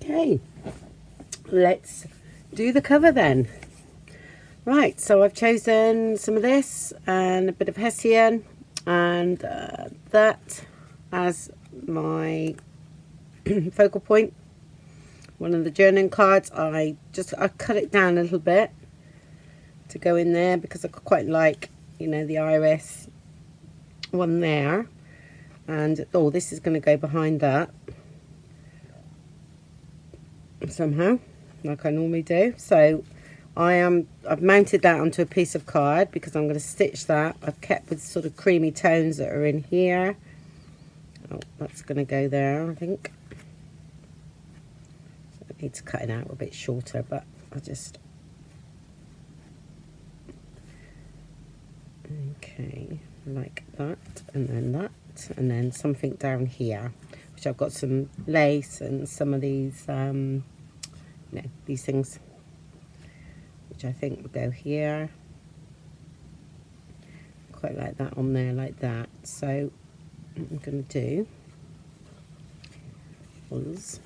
Okay, let's do the cover then. Right, so I've chosen some of this and a bit of Hessian and that as my focal point. One of the journaling cards, I cut it down a little bit to go in there because I quite like, you know, the iris one there. And oh, this is going to go behind that somehow, like I normally do. So I've mounted that onto a piece of card because I'm going to stitch that. I've kept with sort of creamy tones that are in here. Oh, that's going to go there, I think. I need to cut it out a bit shorter, but I just... Okay, like that, and then something down here, which I've got some lace and some of these, these things, which I think will go here. Quite like that on there, like that. So what I'm going to do is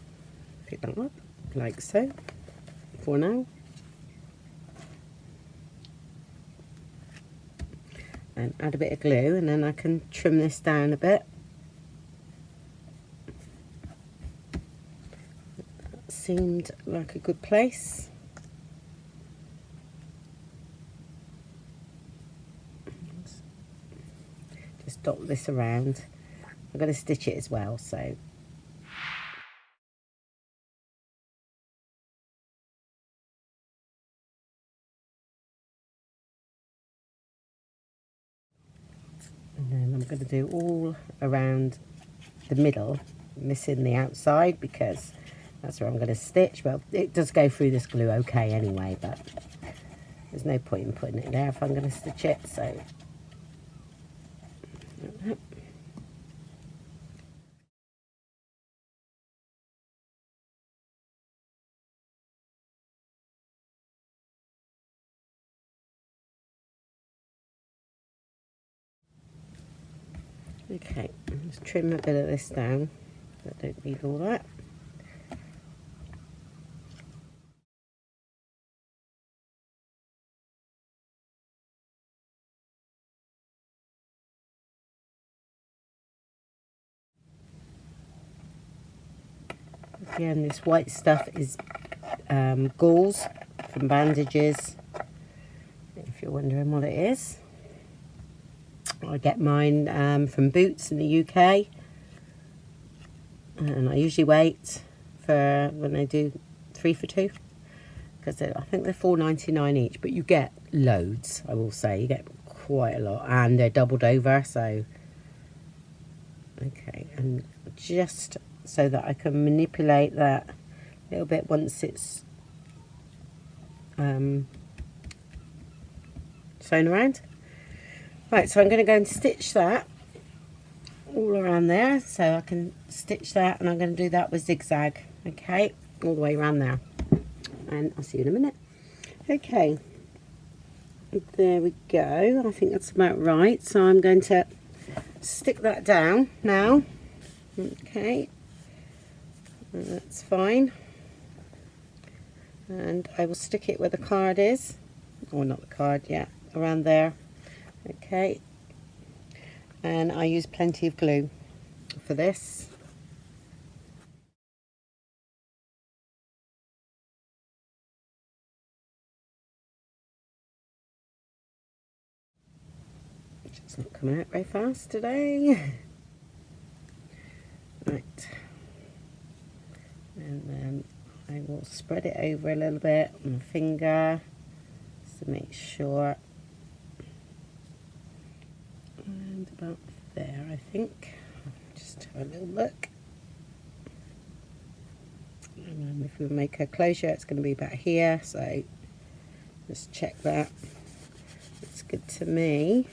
pick that up, like so, for now. And add a bit of glue, and then I can trim this down a bit. That seemed like a good place. Just dot this around. I'm going to stitch it as well, so. And then I'm going to do all around the middle, missing the outside because that's where I'm going to stitch. Well, it does go through this glue okay anyway, but there's no point in putting it there if I'm going to stitch it, so. Okay, let's trim a bit of this down. I don't need all that. Again, this white stuff is gauze from bandages, if you're wondering what it is. I get mine from Boots in the UK, and I usually wait for when they do 3 for 2 because I think they're $4.99 each, but you get loads. I will say you get quite a lot, and they're doubled over. So okay, and just so that I can manipulate that a little bit once it's sewn around. Right, so I'm going to go and stitch that all around there, so I can stitch that, and I'm going to do that with zigzag, okay, all the way around there, and I'll see you in a minute. Okay, there we go. I think that's about right, so I'm going to stick that down now. Okay, that's fine, and I will stick it where the card is, or not the card, yeah, around there. Okay, and I use plenty of glue for this. It's not coming out very fast today. Right, and then I will spread it over a little bit with my finger just to make sure. And about there, I think. Just have a little look. And then if we make a closure, it's going to be about here, so just check that. It's good to me.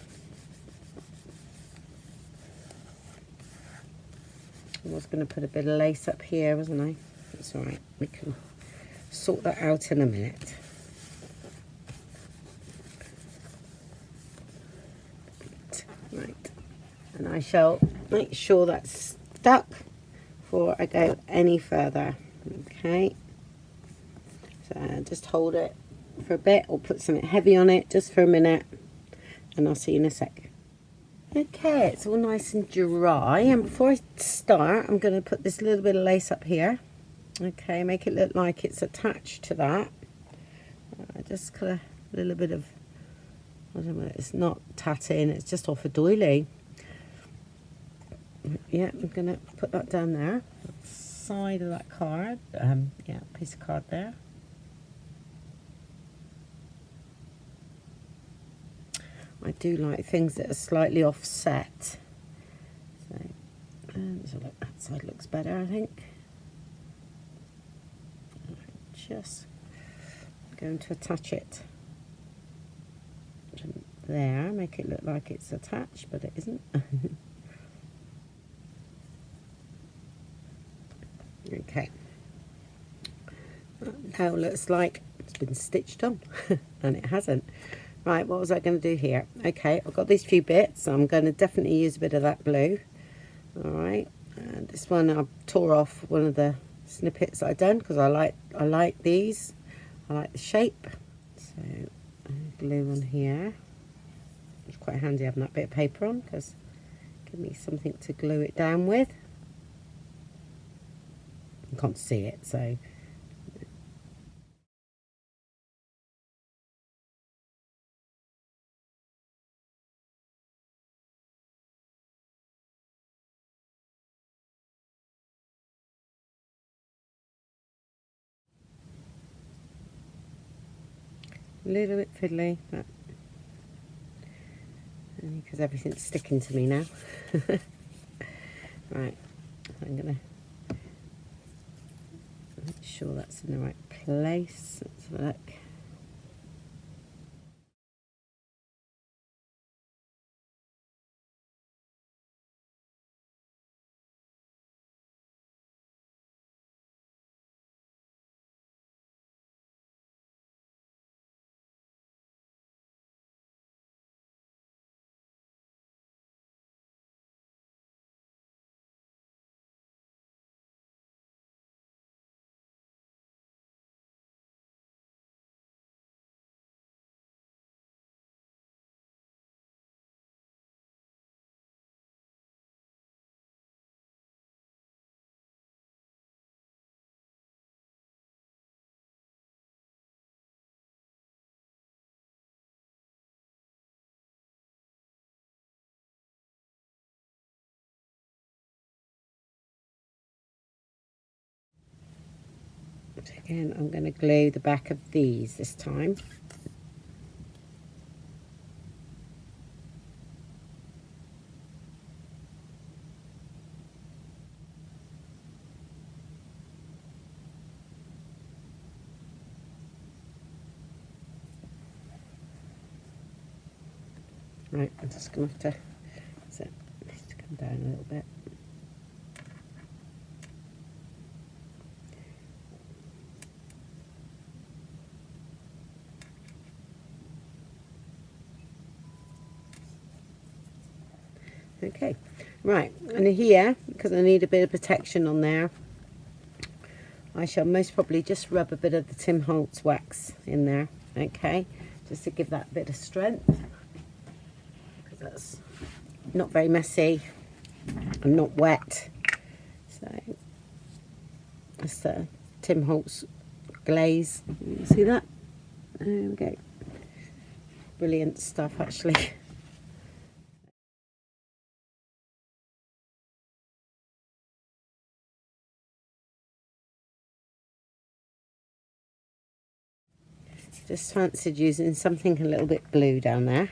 I was going to put a bit of lace up here, wasn't I? That's all right. We can sort that out in a minute. Right. And I shall make sure that's stuck before I go any further. Okay, so just hold it for a bit or put something heavy on it just for a minute, and I'll see you in a sec. Okay, it's all nice and dry, and before I start I'm going to put this little bit of lace up here. Okay, make it look like it's attached to that. Just cut a little bit of, I don't know, it's not tatting, it's just off a doily. Yeah, I'm going to put that down there, side of that card, yeah, piece of card there. I do like things that are slightly offset. So look, that side looks better, I think. Just going to attach it there, make it look like it's attached, but it isn't. Okay. Now looks like it's been stitched on, and it hasn't. Right, what was I going to do here? Okay, I've got these few bits, so I'm going to definitely use a bit of that blue. Alright, and this one I tore off one of the snippets I've done because I like these. I like the shape. So glue on here. It's quite handy having that bit of paper on because give me something to glue it down with. You can't see it, so a little bit fiddly, but because everything's sticking to me now. Right, I'm gonna make sure that's in the right place. Let's have a look. So again, I'm going to glue the back of these this time. Right, I'm just going to have to, so it needs to come down a little bit. Okay, right, and here, because I need a bit of protection on there, I shall most probably just rub a bit of the Tim Holtz wax in there, okay, just to give that bit of strength, because that's not very messy and not wet. So that's the Tim Holtz glaze. You see that? There we go. Brilliant stuff, actually. Just fancied using something a little bit blue down there.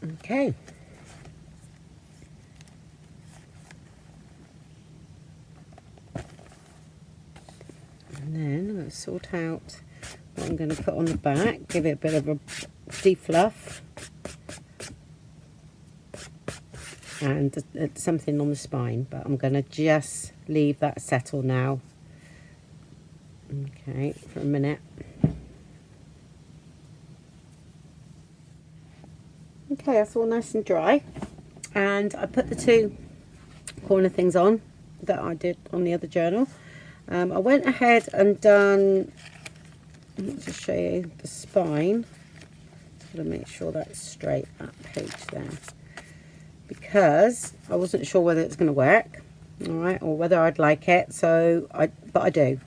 Okay. And then I'm going to sort out what I'm going to put on the back, give it a bit of a defluff. And something on the spine, but I'm going to just leave that settle now. Okay, for a minute. Okay, that's all nice and dry. And I put the two corner things on that I did on the other journal. I went ahead and done, let me just show you the spine. Just got to make sure that's straight, that page there, because I wasn't sure whether it's going to work, all right, or whether I'd like it. But I do.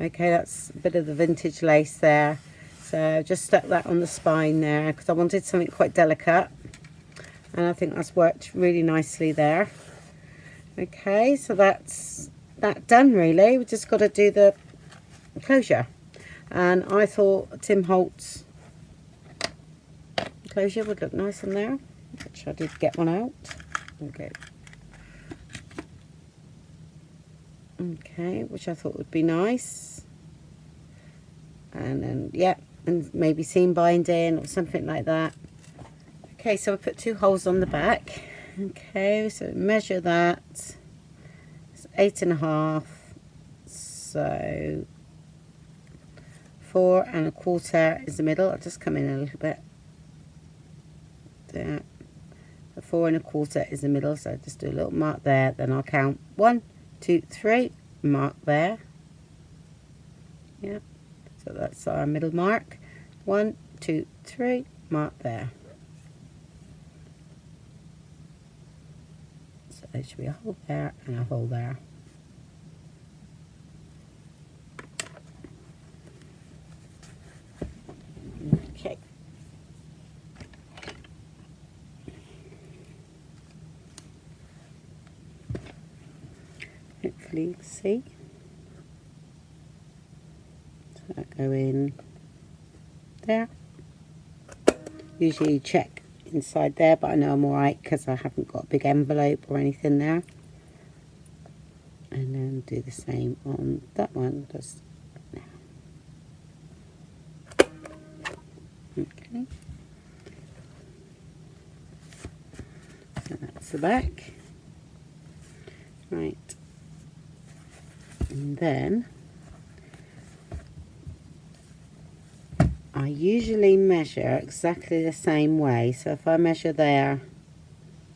Okay, that's a bit of the vintage lace there. So just stuck that on the spine there because I wanted something quite delicate, and I think that's worked really nicely there. Okay, so that's that done really. We just got to do the closure, and I thought Tim Holtz closure would look nice on there, which I did get one out. Okay. Okay, which I thought would be nice. And then, yeah, and maybe seam binding or something like that. Okay, so I put 2 holes on the back. Okay, so measure that. It's 8.5. So 4 1/4 is the middle. I'll just come in a little bit. There. 4 1/4 is the middle, so just do a little mark there. Then I'll count 1, 2, 3. Mark there. Yeah. So that's our middle mark. 1, 2, 3. Mark there. So there should be a hole there and a hole there. Okay. Hopefully you can see. So I go in there. Usually you check inside there, but I know I'm alright because I haven't got a big envelope or anything there. And then do the same on that one. Just now. Okay. So that's the back. Right. And then I usually measure exactly the same way. So if I measure there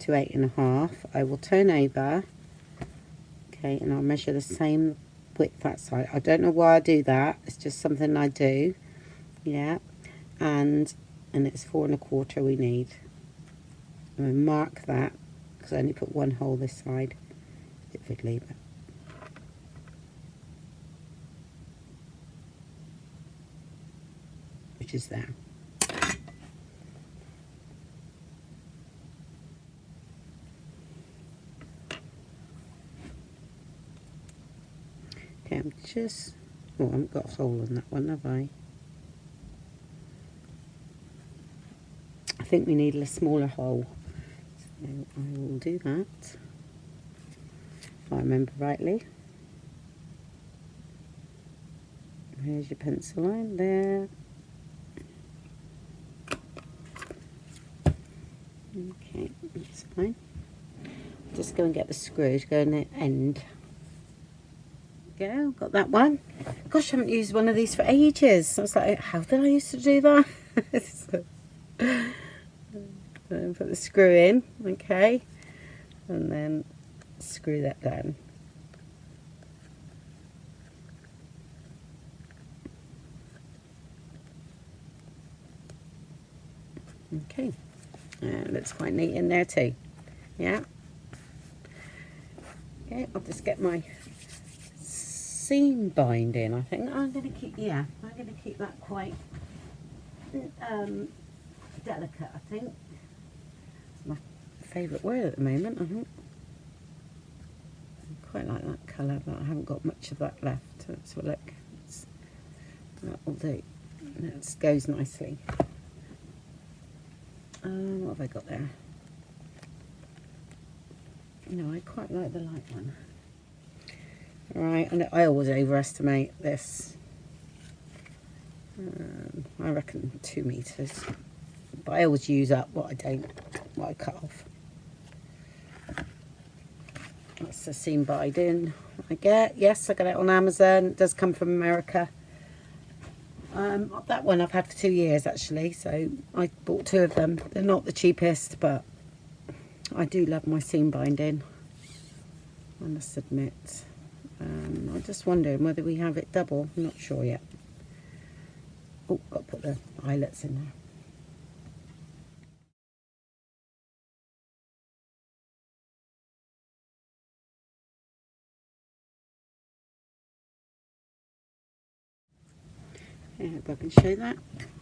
to 8.5, I will turn over, okay, and I'll measure the same width that side. I don't know why I do that. It's just something I do. Yeah, and it's 4 1/4 we need. I'm going to mark that because I only put 1 hole this side. A bit fiddly, but which is there. Okay, I'm just, oh, I haven't got a hole on that one, have I? I think we need a smaller hole, so I will do that, if I remember rightly. Here's your pencil line there. Okay, that's fine. Just go and get the screw to go in the end. Go, got that one. Gosh, I haven't used one of these for ages. I was like, how did I used to do that? So, put the screw in, okay, and then screw that down. Okay, and looks quite neat in there too. Yeah. Okay, I'll just get my seam binding. I think I'm going to keep, yeah, I'm going to keep that quite delicate. I think it's my favourite word at the moment. I think I quite like that colour, but I haven't got much of that left. So look, that'll do. That goes nicely. What have I got there? No, I quite like the light one. Right, and I always overestimate this. I reckon 2 meters, but I always use up what I cut off. That's the seam binding I get. Yes, I got it on Amazon. It does come from America. That one I've had for 2 years actually, so I bought 2 of them. They're not the cheapest, but I do love my seam binding. I must admit. I'm just wondering whether we have it double. I'm not sure yet. Oh, got to put the eyelets in there. Yeah, if I can show that.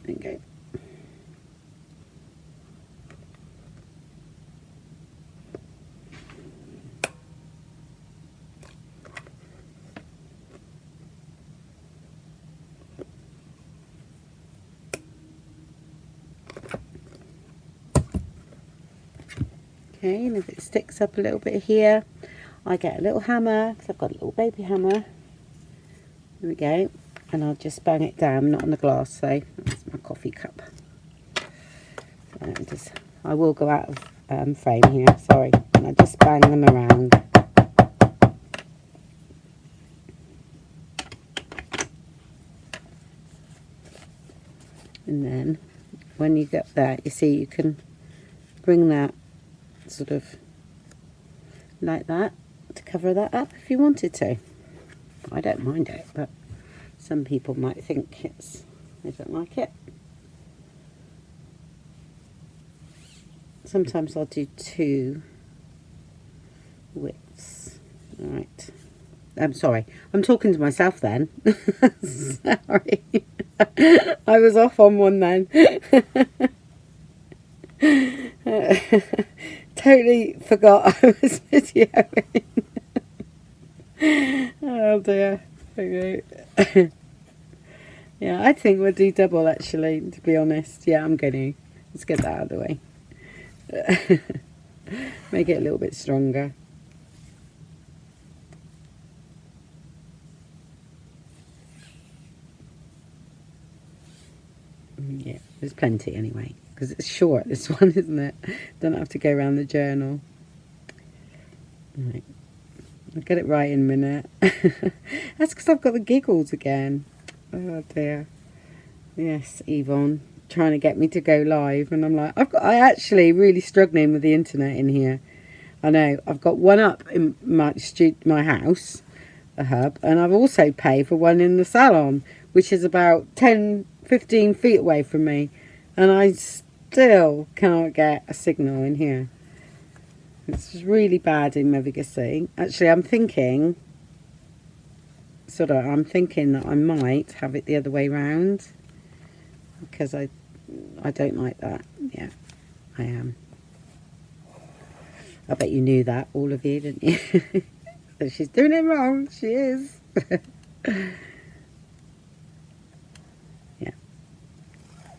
There you go. Okay, and if it sticks up a little bit here, I get a little hammer, because I've got a little baby hammer. There we go. And I'll just bang it down, not on the glass, so that's my coffee cup. I will go out of frame here, sorry. And I just bang them around. And then when you get that, you see you can bring that sort of like that to cover that up if you wanted to. I don't mind it, but some people might think they don't like it. Sometimes I'll do 2 widths. Alright. I'm sorry. I'm talking to myself then. Sorry. I was off on one then. Totally forgot I was videoing. Oh dear. Okay. Yeah, I think we'll do double actually, to be honest. Yeah, I'm going to. Let's get that out of the way. Make it a little bit stronger. Yeah, there's plenty anyway, because it's short, this one, isn't it? Don't have to go around the journal. Right. I'll get it right in a minute. That's because I've got the giggles again. Oh dear. Yes, Yvonne, trying to get me to go live, and I'm like, I actually really struggling with the internet in here. I know, I've got one up in my house, a hub, and I've also paid for one in the salon, which is about 10-15 feet away from me, and I still cannot get a signal in here. It's really bad in Mevigissey. Actually, I'm thinking that I might have it the other way round, because I don't like that. Yeah, I am. I bet you knew that, all of you, didn't you? So she's doing it wrong. She is. Yeah,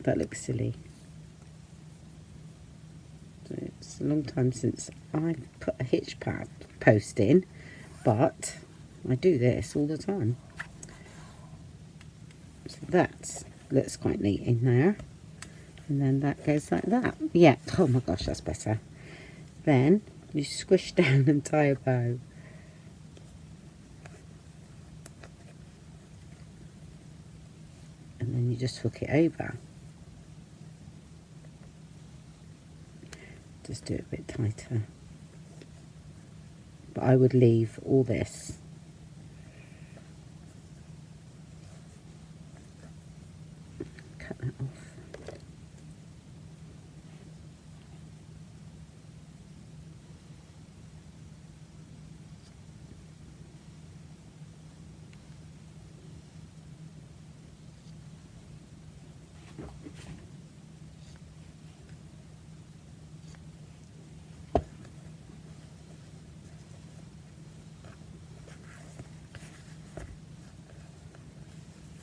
that looks silly. It's a long time since I put a hitch pad post in, but I do this all the time. So that looks quite neat in there. And then that goes like that. Yeah, oh my gosh, that's better. Then you squish down and tie a bow. And then you just hook it over. Just do it a bit tighter. But I would leave all this. Cut that off.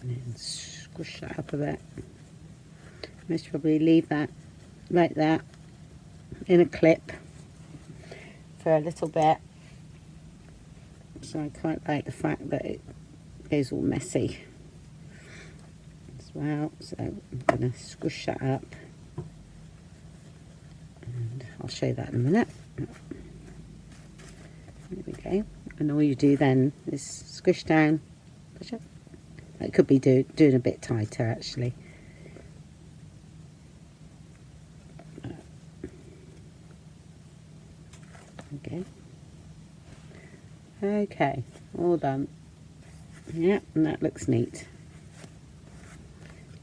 And then squish that up a bit. Most probably leave that like that in a clip for a little bit. So I quite like the fact that it goes all messy as well. So I'm going to squish that up, and I'll show you that in a minute. There we go. And all you do then is squish down, push up. It could be doing a bit tighter actually. Okay. Okay, all done. Yeah, and that looks neat.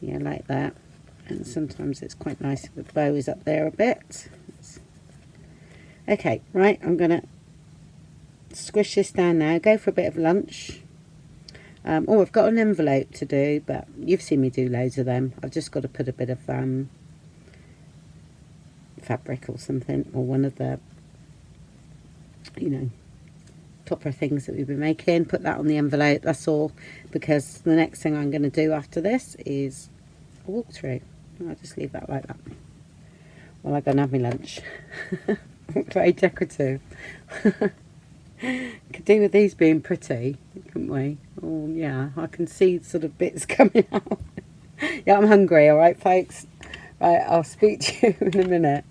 Yeah, like that. And sometimes it's quite nice if the bow is up there a bit. Okay, right, I'm going to squish this down now, go for a bit of lunch. Oh, I've got an envelope to do, but you've seen me do loads of them. I've just got to put a bit of fabric or something, or one of the, you know, topper things that we've been making, put that on the envelope, that's all, because the next thing I'm going to do after this is a walkthrough. I'll just leave that like that while I go and have my lunch. Very decorative. Could do with these being pretty, couldn't we? Oh yeah, I can see sort of bits coming out. Yeah, I'm hungry, alright folks? Right, I'll speak to you in a minute.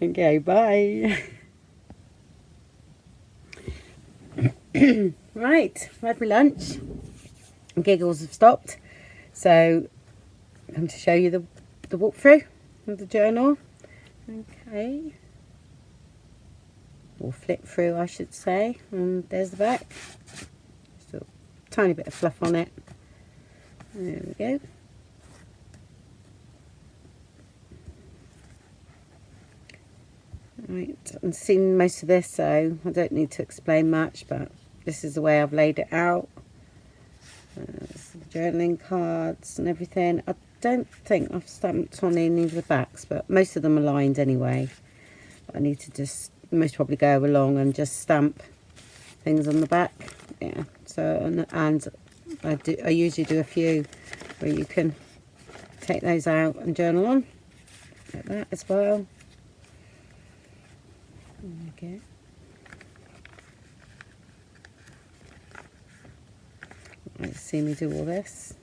Okay, bye. Right, I've had my lunch. Giggles have stopped. So, I'm to show you the walkthrough of the journal. Okay. Or flip through, I should say. And there's the back. Just a tiny bit of fluff on it. There we go. Right, I've seen most of this, so I don't need to explain much, but this is the way I've laid it out. Journaling cards and everything. I don't think I've stamped on any of the backs, but most of them are lined anyway. I need to just most probably go along and just stamp things on the back. Yeah, so and I usually do a few where you can take those out and journal on like that as well. Okay. Let's see me do all this.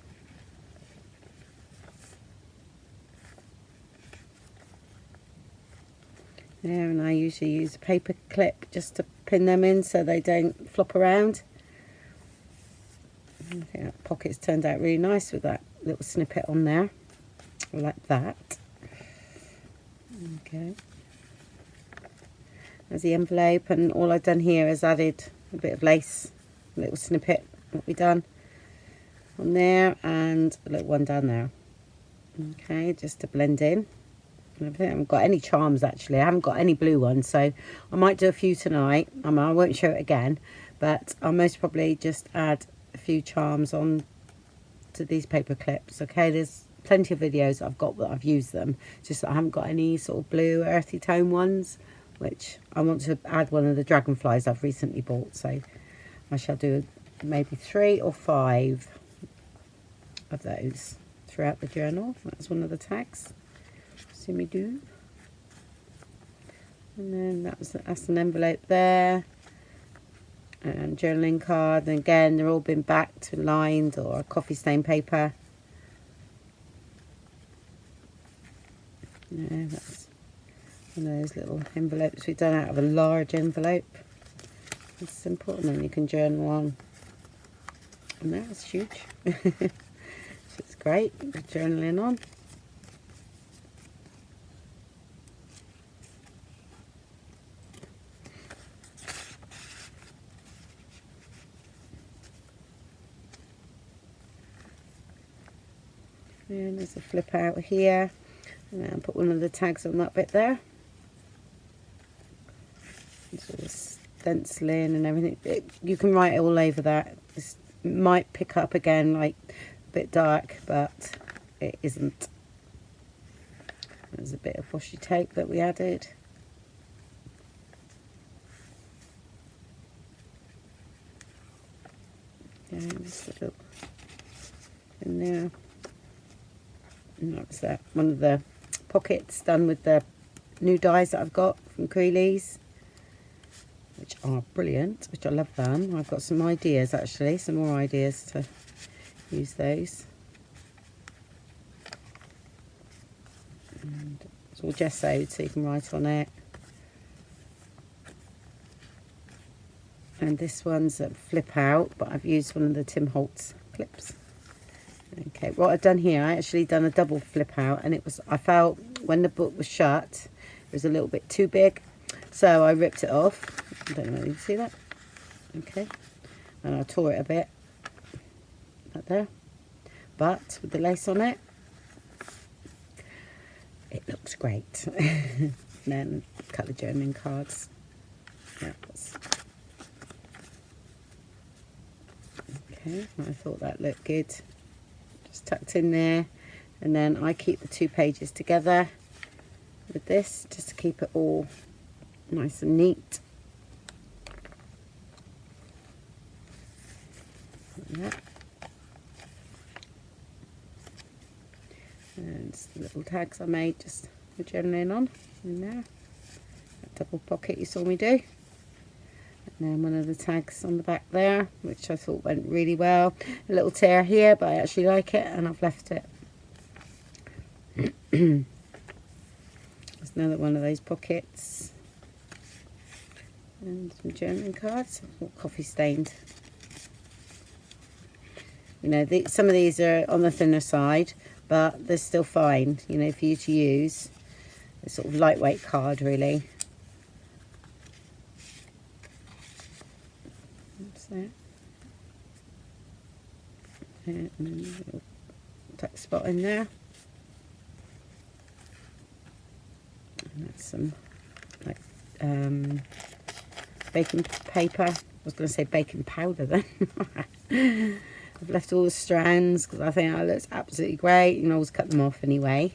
There, and I usually use a paper clip just to pin them in so they don't flop around. I think that pocket's turned out really nice with that little snippet on there. I like that. Okay. There's the envelope, and all I've done here is added a bit of lace, a little snippet, what we've done on there, and a little one down there. Okay, just to blend in. I haven't got any charms actually. I haven't got any blue ones, so I might do a few tonight. I won't show it again, but I'll most probably just add a few charms on to these paper clips. Okay, there's plenty of videos I've got that I've used them, just that I haven't got any sort of blue earthy tone ones, which I want to add one of the dragonflies I've recently bought, so I shall do maybe 3 or 5 of those throughout the journal. That's one of the tags. See me do. And then that's an envelope there, and journaling card, and again they're all been backed and lined, or coffee stain paper. Yeah, that's one of those little envelopes we've done out of a large envelope. It's simple, and then you can journal on. And that's huge. So it's great journaling on. And there's a flip out here, and then put one of the tags on that bit there. Sort of stenciling and everything. You can write it all over that. It might pick up again like a bit dark, but it isn't. There's a bit of washi tape that we added. Yeah, just a little in there. And that's that. One of the pockets done with the new dies that I've got from Creeley's, which are brilliant, which I love them. I've got some ideas actually, some more ideas to use those. And it's all gessoed so you can write on it. And this one's a flip out, but I've used one of the Tim Holtz clips. Okay, what I've done here, I actually done a double flip out, and I felt when the book was shut, it was a little bit too big, so I ripped it off. I don't know if you can see that. Okay, and I tore it a bit like there, but with the lace on it, it looks great. And then cut the journaling cards. Yeah, okay, I thought that looked good. Just tucked in there, and then I keep the 2 pages together with this just to keep it all nice and neat. Like that. And the little tags I made just for journaling on in there. That double pocket you saw me do. And then one of the tags on the back there, which I thought went really well. A little tear here, but I actually like it, and I've left it. There's another one of those pockets. And some journaling cards, all coffee stained. You know, some of these are on the thinner side, but they're still fine, you know, for you to use. A sort of lightweight card, really. That's that. And then a little tuck spot in there. And that's some like baking paper. I was going to say baking powder then. I've left all the strands because I think that looks absolutely great. You can always cut them off anyway.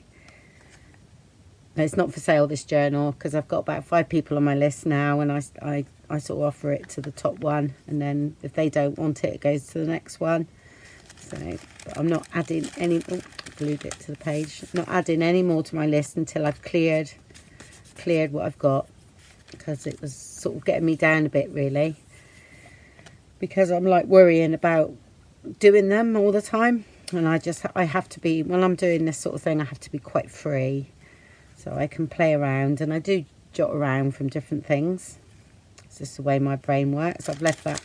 It's not for sale, this journal, because I've got about 5 people on my list now, and I sort of offer it to the top one, and then if they don't want it, it goes to the next one. So, but I'm not adding any. Oh, glued it to the page. Not adding any more to my list until I've cleared what I've got, because it was sort of getting me down a bit, really, because I'm like worrying about doing them all the time, and I have to be, when I'm doing this sort of thing, I have to be quite free, so I can play around, and I do jot around from different things. It's just the way my brain works. I've left that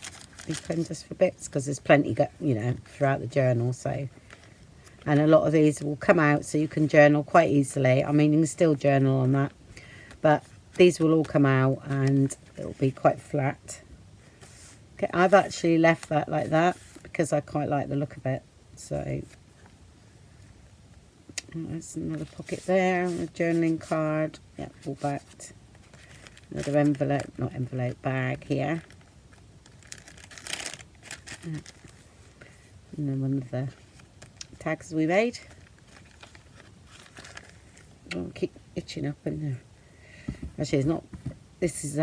open just for bits because there's plenty, you know, throughout the journal. So, and a lot of these will come out, so you can journal quite easily. I mean, you can still journal on that, but these will all come out and it'll be quite flat. Okay, I've actually left that like that because I quite like the look of it. So there's another pocket there, a journaling card. Yeah, all backed. Another envelope, not envelope, bag here. Yeah. And then one of the tags we made. I'll keep itching up in there. Actually, it's not. This is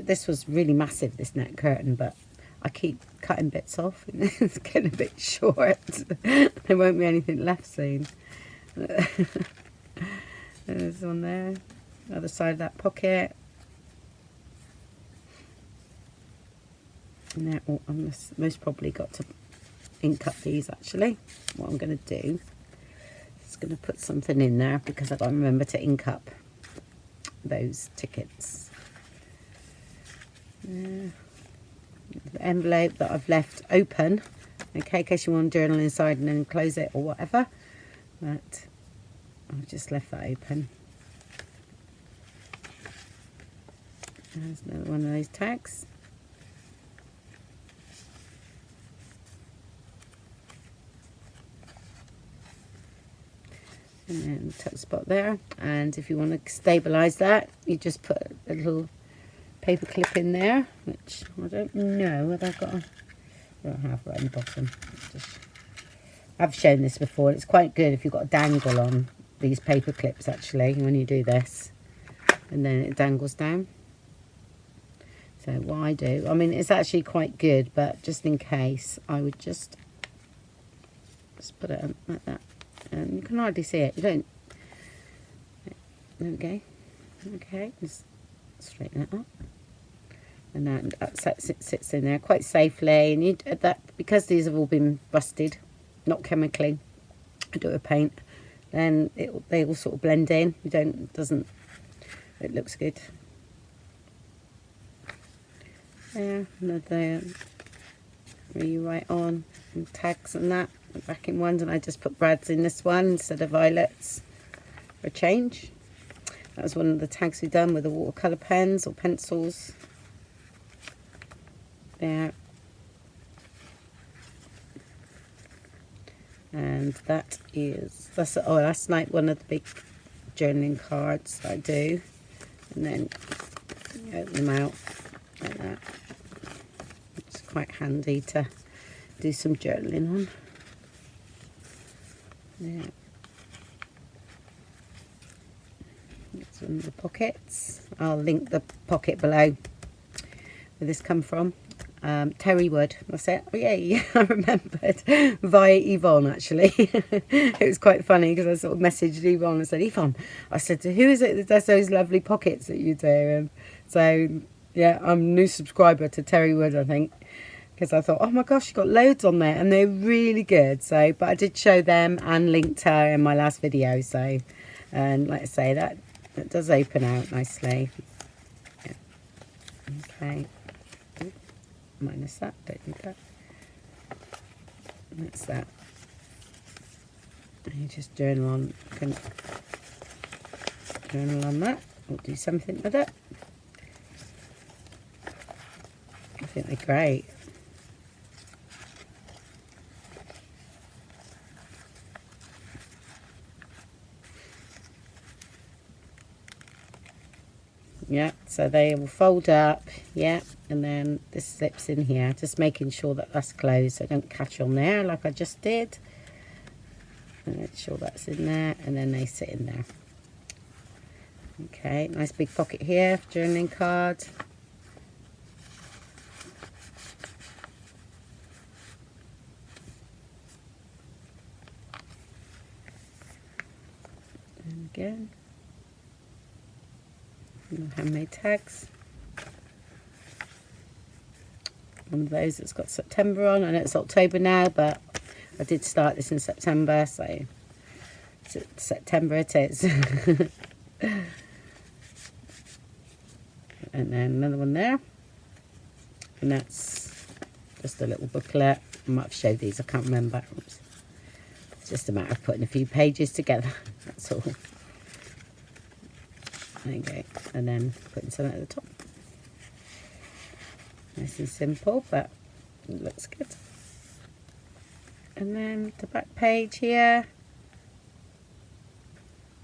this was really massive, this net curtain, but I keep cutting bits off and it's getting a bit short. There won't be anything left soon. There's one there, other side of that pocket. And now, oh, I'm most probably got to ink up these actually. What I'm going to do is going to put something in there because I've got to remember to ink up those tickets. The envelope that I've left open, okay, in case you want to journal inside and then close it or whatever, but I've just left that open. There's another one of those tags. And then tuck spot there, and if you want to stabilise that, you just put a little paper clip in there, which I don't know whether I've got I don't have right in the bottom. I've shown this before. It's quite good if you've got a dangle on these paper clips actually when you do this, and then it dangles down. So what I do, I mean, it's actually quite good, but just in case, I would just put it like that. And you can hardly see it. You don't. There we go. Okay, just straighten it up, and that sits in there quite safely. And you that because these have all been busted, not chemically. I do it with paint. Then they all sort of blend in. You don't. It looks good. Yeah, another rewrite on and tags and that. Back in ones, and I just put Brad's in this one instead of Violet's for a change. That was one of the tags we've done with the watercolour pens or pencils. there. And that's that's like one of the big journaling cards I do. And then you open them out like that. It's quite handy to do some journaling on. Yeah. It's one of the pockets. I'll link the pocket below where this come from. Terri Wood, that's it. Oh yeah, I remembered. Via Yvonne, actually. It was quite funny because I sort of messaged Yvonne and said, Yvonne, I said, who is it that does those lovely pockets that you do? And so, yeah, I'm a new subscriber to Terri Wood, I think, because I thought, oh my gosh, you've got loads on there and they're really good. So, but I did show them and linked her in my last video. So, and like I say, that does open out nicely. Yeah. Okay. Minus that, don't need that. And that's that. And you just journal on, can journal on that, or do something with it. I think they're great. Yeah, so they will fold up, yeah, and then this slips in here, just making sure that that's closed so I don't catch on there like I just did. And make sure that's in there, and then they sit in there. Okay, nice big pocket here, journaling card. And again. Handmade tags. One of those that's got September on. I know it's October now, but I did start this in September, so September it is. And then another one there, and that's just a little booklet. I might have showed these, I can't remember. Oops. It's just a matter of putting a few pages together, that's all. There you go, and then putting something at the top. Nice and simple, but it looks good. And then the back page here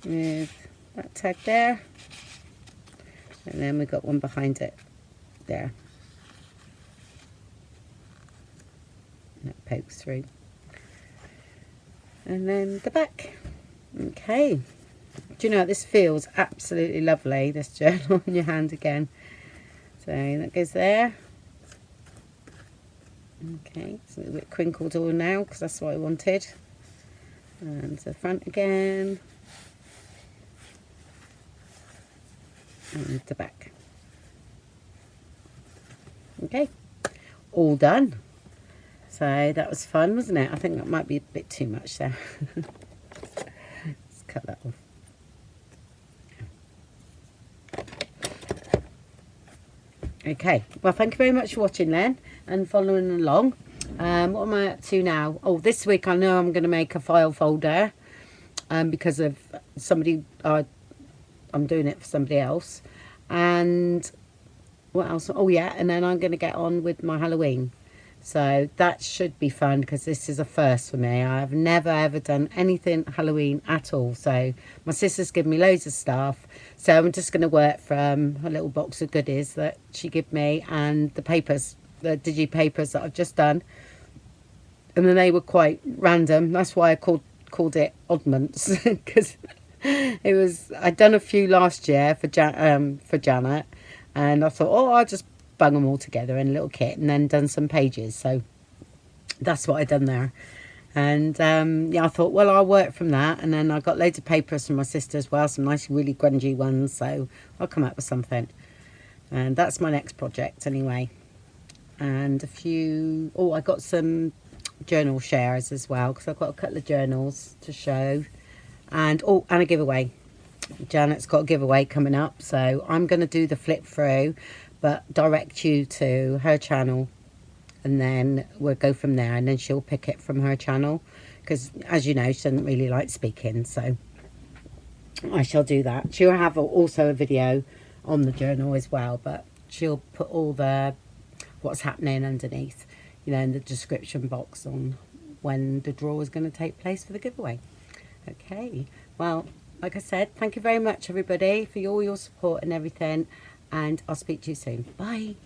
with that tag there, and then we've got one behind it there. And that pokes through. And then the back. Okay. Do you know, this feels absolutely lovely, this journal in your hand again. So that goes there. Okay, it's a little bit crinkled all now because that's what I wanted. And the front again. And the back. Okay, all done. So that was fun, wasn't it? I think that might be a bit too much there. Let's cut that off. Okay, well, thank you very much for watching then and following along. What am I up to now? Oh, this week I know I'm going to make a file folder because of somebody, I'm doing it for somebody else. And what else? Oh yeah, and then I'm going to get on with my Halloween. So that should be fun because this is a first for me. I've never ever done anything Halloween at all. So my sister's given me loads of stuff. So I'm just going to work from a little box of goodies that she gave me and the papers, the digi papers that I've just done. And then they were quite random. That's why I called it oddments because it was, I'd done a few last year for Janet, and I thought, oh, I'll just bung them all together in a little kit and then done some pages. So that's what I done there. And yeah, I thought, well, I'll work from that. And then I got loads of papers from my sister as well, some nice really grungy ones, so I'll come up with something. And that's my next project anyway. And a few, oh, I got some journal shares as well because I've got a couple of journals to show. And oh, and a giveaway. Janet's got a giveaway coming up, so I'm going to do the flip through but direct you to her channel, and then we'll go from there, and then she'll pick it from her channel because, as you know, she doesn't really like speaking, so I shall do that. She'll have also a video on the journal as well, but she'll put all the what's happening underneath, you know, in the description box on when the draw is going to take place for the giveaway. Okay, well, like I said, thank you very much everybody for all your support and everything, and I'll speak to you soon. Bye.